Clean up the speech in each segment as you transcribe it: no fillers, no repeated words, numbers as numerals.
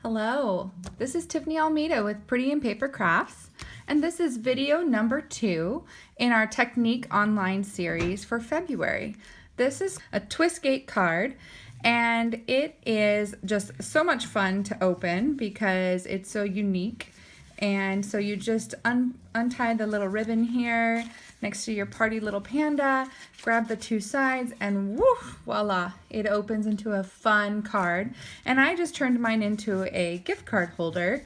Hello, this is Tiffany Almeida with Pretty in Paper Crafts, and this is video number 2 in our Technique Online series for February. This is a Twistgate card, and it is just so much fun to open because it's so unique. And so you just untie the little ribbon here next to your party little panda, grab the two sides, and woo, voila, it opens into a fun card. And I just turned mine into a gift card holder.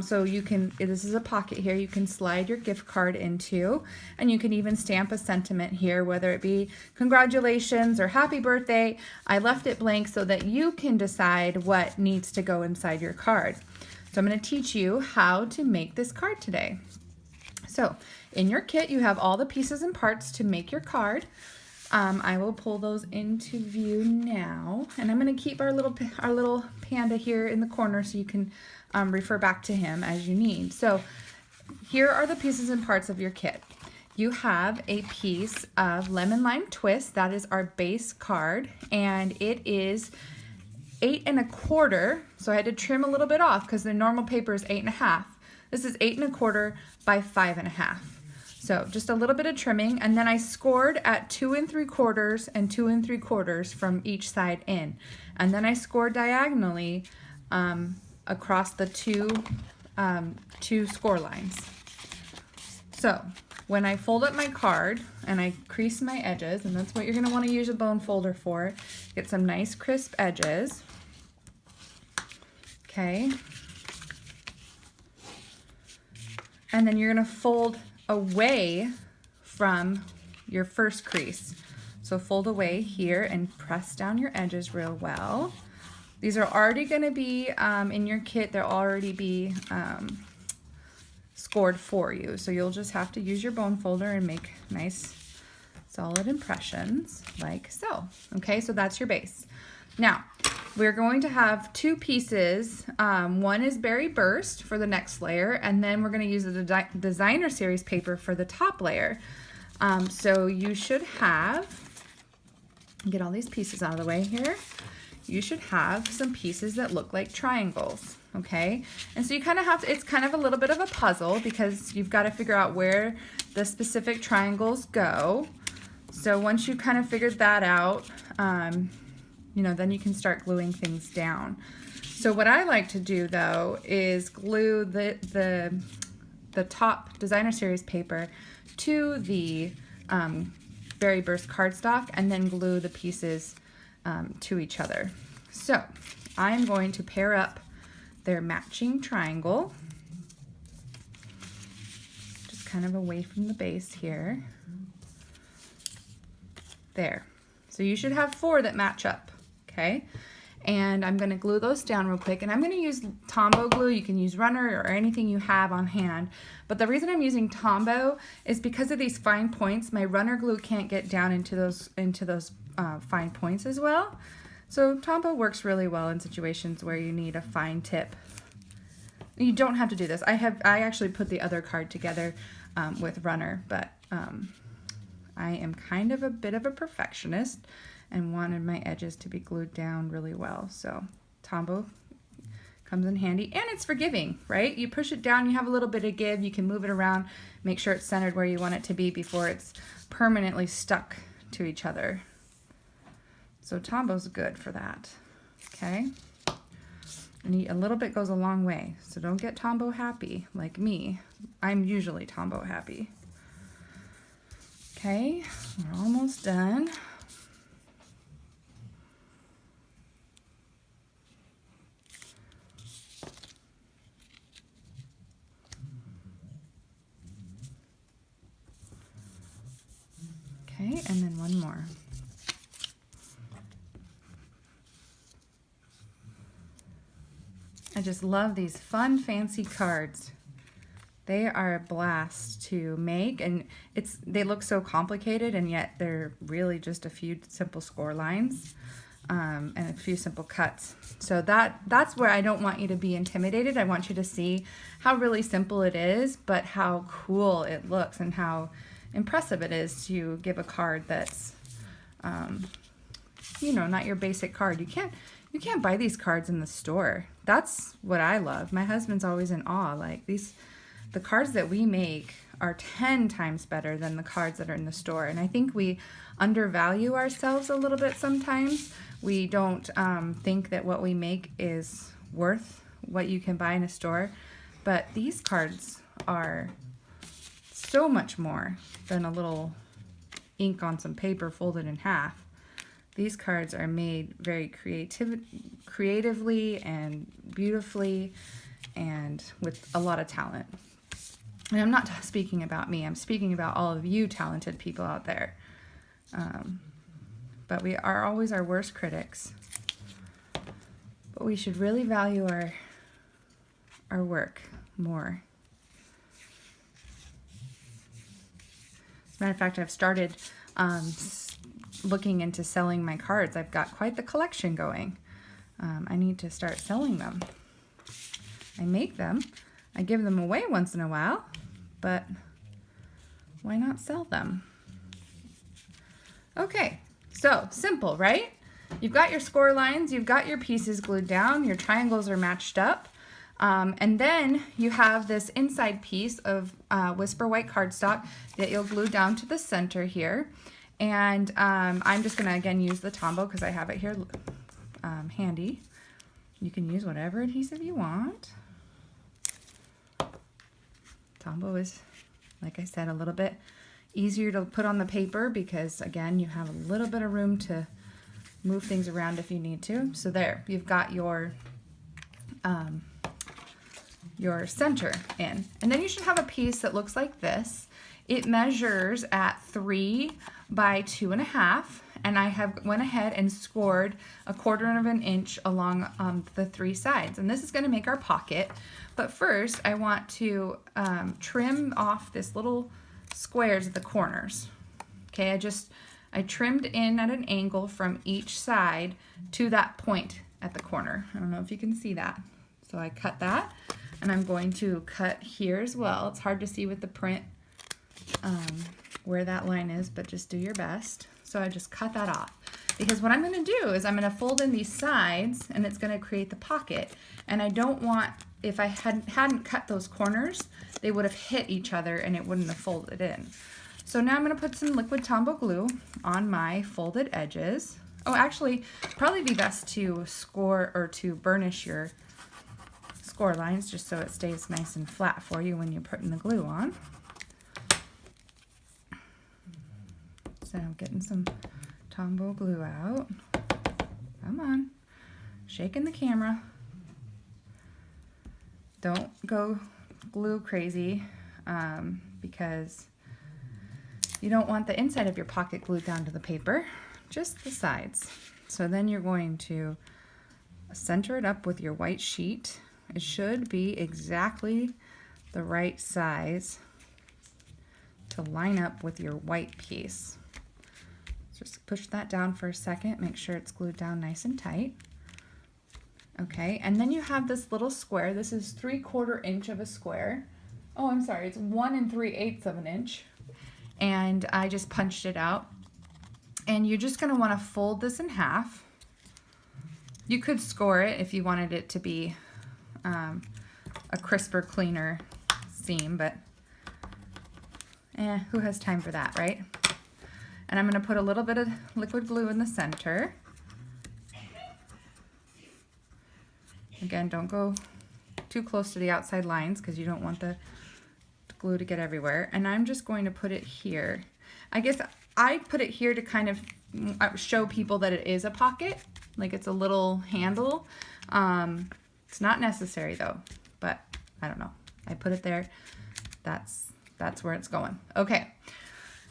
So you can, this is a pocket here, you can slide your gift card into, and you can even stamp a sentiment here, whether it be congratulations or happy birthday. I left it blank so that you can decide what needs to go inside your card. So I'm going to teach you how to make this card today. So in your kit, you have all the pieces and parts to make your card. I will pull those into view now, and I'm going to keep our little panda here in the corner so you can refer back to him as you need. So here are the pieces and parts of your kit. You have a piece of Lemon Lime Twist. That is our base card, and it is 8 1/4, so I had to trim a little bit off because the normal paper is 8 1/2. This is 8 1/4 by 5 1/2. So just a little bit of trimming, and then I scored at 2 3/4 and 2 3/4 from each side in, and then I scored diagonally across the two score lines. So when I fold up my card and I crease my edges, and that's what you're going to want to use a bone folder for, get some nice crisp edges. Okay. And then you're going to fold away from your first crease. So fold away here and press down your edges real well. These are already going to be in your kit, they'll already be scored for you. So you'll just have to use your bone folder and make nice solid impressions like so. Okay, so that's your base. Now, we're going to have two pieces. One is Berry Burst for the next layer, and then we're going to use the Designer Series paper for the top layer. So you should have, get all these pieces out of the way here. You should have some pieces that look like triangles, okay? And so you kind of have to, it's kind of a little bit of a puzzle because you've got to figure out where the specific triangles go. So once you kind of figured that out, you know, then you can start gluing things down. So what I like to do though is glue the top Designer Series paper to the Berry Burst cardstock and then glue the pieces to each other. So I'm going to pair up their matching triangle, just kind of away from the base here. There. So you should have 4 that match up. Okay, and I'm going to glue those down real quick, and I'm going to use Tombow glue. You can use Runner or anything you have on hand, but the reason I'm using Tombow is because of these fine points. My Runner glue can't get down into those fine points as well. So Tombow works really well in situations where you need a fine tip. You don't have to do this. I actually put the other card together with Runner, but I am kind of a bit of a perfectionist and wanted my edges to be glued down really well. So Tombow comes in handy, and it's forgiving, right? You push it down, you have a little bit of give, you can move it around, make sure it's centered where you want it to be before it's permanently stuck to each other. So Tombow's good for that, okay? And a little bit goes a long way, so don't get Tombow happy like me. I'm usually Tombow happy. Okay, we're almost done. Okay, and then one more. I just love these fun, fancy cards. They are a blast to make, and they look so complicated, and yet they're really just a few simple score lines and a few simple cuts. So that's where I don't want you to be intimidated. I want you to see how really simple it is, but how cool it looks and how impressive it is to give a card that's you know, not your basic card. You You can't buy these cards in the store. That's what I love. My husband's always in awe. Like the cards that we make are 10 times better than the cards that are in the store. And I think we undervalue ourselves a little bit sometimes. We don't think that what we make is worth what you can buy in a store. But these cards are so much more than a little ink on some paper folded in half. These cards are made very creatively and beautifully and with a lot of talent. And I'm not speaking about me, I'm speaking about all of you talented people out there. But we are always our worst critics. But we should really value our work more. As a matter of fact, I've started looking into selling my cards. I've got quite the collection going. I need to start selling them. I make them. I give them away once in a while, but why not sell them? Okay, so simple, right? You've got your score lines, you've got your pieces glued down, your triangles are matched up, and then you have this inside piece of Whisper White cardstock that you'll glue down to the center here. And I'm just going to, again, use the Tombow because I have it here handy. You can use whatever adhesive you want. Tombow is, like I said, a little bit easier to put on the paper because, again, you have a little bit of room to move things around if you need to. So there, you've got your center in. And then you should have a piece that looks like this. It measures at 3 by 2.5, and I have went ahead and scored 1/4 of an inch along the 3 sides. And this is going to make our pocket. But first, I want to trim off this little squares at the corners. Okay, I trimmed in at an angle from each side to that point at the corner. I don't know if you can see that. So I cut that, and I'm going to cut here as well. It's hard to see with the print where that line is, but just do your best. So I just cut that off. Because what I'm going to do is I'm going to fold in these sides, and it's going to create the pocket. And I don't want, if I hadn't cut those corners, they would have hit each other and it wouldn't have folded in. So now I'm going to put some liquid Tombow glue on my folded edges. Oh, actually, probably be best to score or to burnish your score lines just so it stays nice and flat for you when you're putting the glue on. So I'm getting some Tombow glue out. Come on, shaking the camera. Don't go glue crazy because you don't want the inside of your pocket glued down to the paper, just the sides. So then you're going to center it up with your white sheet. It should be exactly the right size to line up with your white piece. Just push that down for a second, make sure it's glued down nice and tight. Okay, and then you have this little square. This is 3/4 inch of a square. Oh, I'm sorry, it's 1 3/8 of an inch. And I just punched it out. And you're just gonna wanna fold this in half. You could score it if you wanted it to be a crisper, cleaner seam, but who has time for that, right? And I'm going to put a little bit of liquid glue in the center. Again, don't go too close to the outside lines because you don't want the glue to get everywhere. And I'm just going to put it here. I guess I put it here to kind of show people that it is a pocket, like it's a little handle. It's not necessary though, but I don't know. I put it there. That's where it's going. Okay.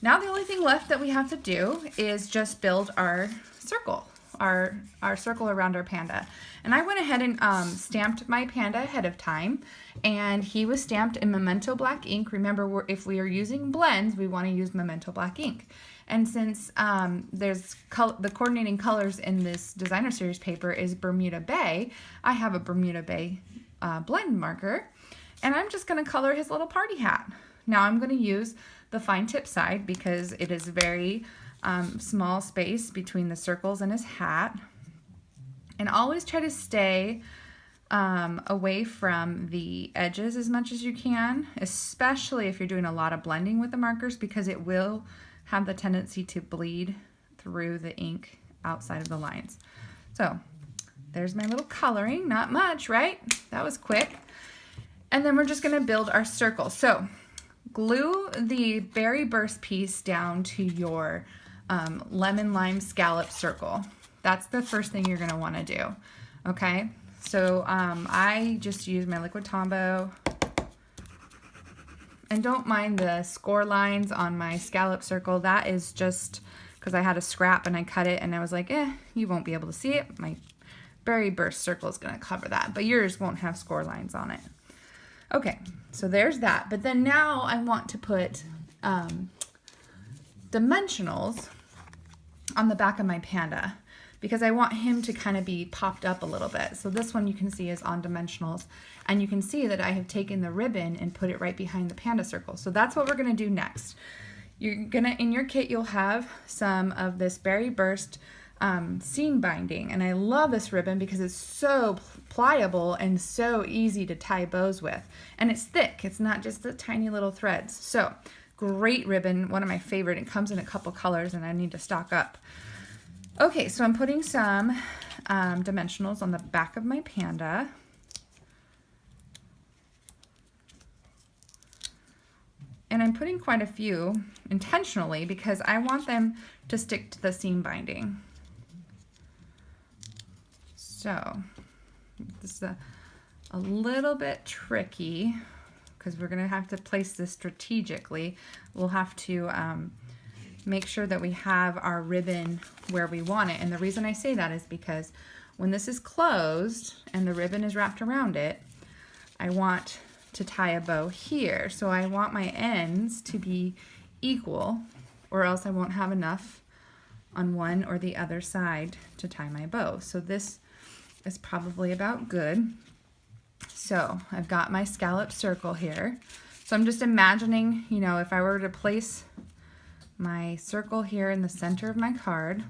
Now the only thing left that we have to do is just build our circle, our circle around our panda. And I went ahead and stamped my panda ahead of time, and he was stamped in Memento Black ink. Remember, if we are using blends, we want to use Memento Black ink. And since there's the coordinating colors in this designer series paper is Bermuda Bay, I have a Bermuda Bay blend marker, and I'm just going to color his little party hat. Now I'm going to use the fine tip side because it is very small space between the circles and his hat. And always try to stay away from the edges as much as you can, especially if you're doing a lot of blending with the markers, because it will have the tendency to bleed through the ink outside of the lines. So there's my little coloring, not much, right? That was quick. And then we're just gonna build our circle. So glue the berry burst piece down to your lemon lime scallop circle. That's the first thing you're gonna wanna do, okay? So I just use my liquid Tombow, and don't mind the score lines on my scallop circle. That is just because I had a scrap and I cut it and I was like, you won't be able to see it. My berry burst circle is gonna cover that, but yours won't have score lines on it. Okay, so there's that. But then now I want to put dimensionals on the back of my panda, because I want him to kind of be popped up a little bit. So this one you can see is on dimensionals, and you can see that I have taken the ribbon and put it right behind the panda circle. So that's what we're gonna do next. You're gonna, in your kit, you'll have some of this Berry Burst seam binding, and I love this ribbon because it's so pliable and so easy to tie bows with, and it's thick. It's not just the tiny little threads. So great ribbon, one of my favorite. It comes in a couple colors and I need to stock up. Okay, so I'm putting some dimensionals on the back of my panda. And I'm putting quite a few intentionally because I want them to stick to the seam binding. So this is a little bit tricky because we're gonna have to place this strategically. We'll have to make sure that we have our ribbon where we want it. And the reason I say that is because when this is closed and the ribbon is wrapped around it, I want to tie a bow here. So I want my ends to be equal, or else I won't have enough on one or the other side to tie my bow. So this is probably about good. So I've got my scallop circle here. So I'm just imagining, you know, if I were to place my circle here in the center of my card,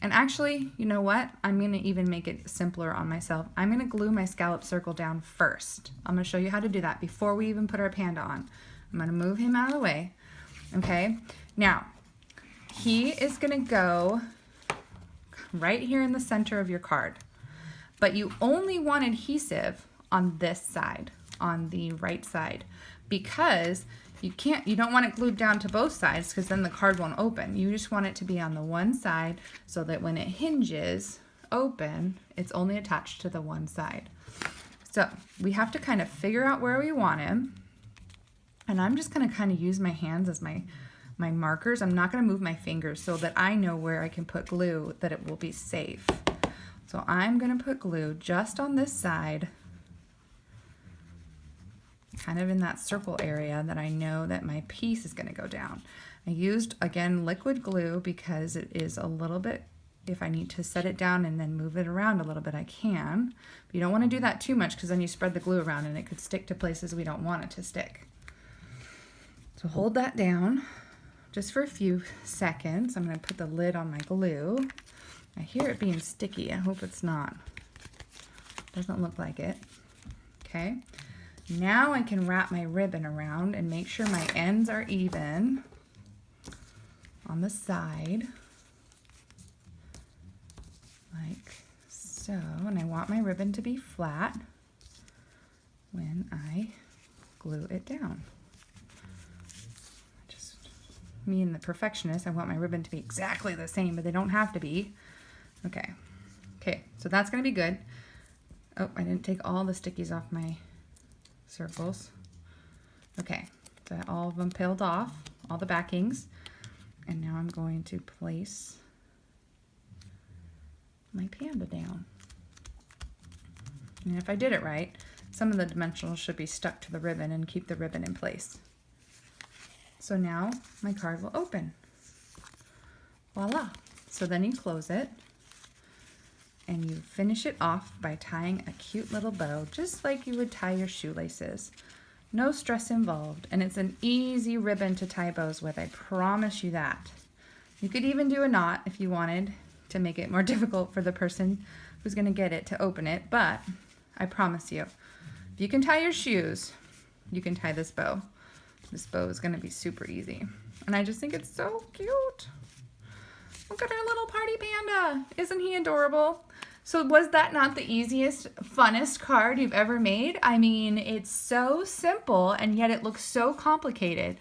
and actually, you know what? I'm gonna even make it simpler on myself. I'm gonna glue my scallop circle down first. I'm gonna show you how to do that before we even put our panda on. I'm gonna move him out of the way, okay? Now, he is gonna go right here in the center of your card, but you only want adhesive on this side, on the right side, because you don't want it glued down to both sides because then the card won't open. You just want it to be on the one side so that when it hinges open, it's only attached to the one side. So we have to kind of figure out where we want him. And I'm just gonna kind of use my hands as my markers. I'm not gonna move my fingers so that I know where I can put glue, that it will be safe. So I'm gonna put glue just on this side, kind of in that circle area that I know that my piece is gonna go down. I used, again, liquid glue because it is a little bit, if I need to set it down and then move it around a little bit, I can. But you don't wanna do that too much because then you spread the glue around and it could stick to places we don't want it to stick. So hold that down just for a few seconds. I'm gonna put the lid on my glue. I hear it being sticky. I hope it's not. Doesn't look like it. Okay. Now I can wrap my ribbon around and make sure my ends are even on the side, like so. And I want my ribbon to be flat when I glue it down. Just me and the perfectionist, I want my ribbon to be exactly the same, but they don't have to be. Okay. Okay, so that's gonna be good. Oh, I didn't take all the stickies off my circles. Okay, so all of them peeled off, all the backings, and now I'm going to place my panda down. And if I did it right, some of the dimensionals should be stuck to the ribbon and keep the ribbon in place. So now my card will open. Voila. So then you close it and you finish it off by tying a cute little bow, just like you would tie your shoelaces. No stress involved, and it's an easy ribbon to tie bows with, I promise you that. You could even do a knot if you wanted, to make it more difficult for the person who's gonna get it to open it, but I promise you, if you can tie your shoes, you can tie this bow. This bow is gonna be super easy. And I just think it's so cute. Look at our little party panda. Isn't he adorable? So was that not the easiest, funnest card you've ever made? I mean, it's so simple and yet it looks so complicated.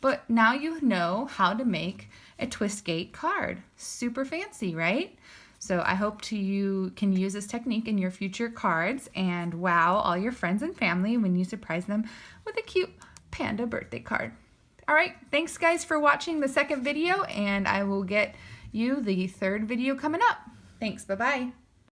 But now you know how to make a Twistgate card. Super fancy, right? So I hope you can use this technique in your future cards and wow all your friends and family when you surprise them with a cute panda birthday card. All right, thanks guys for watching the second video, and I will get you the third video coming up. Thanks, bye-bye.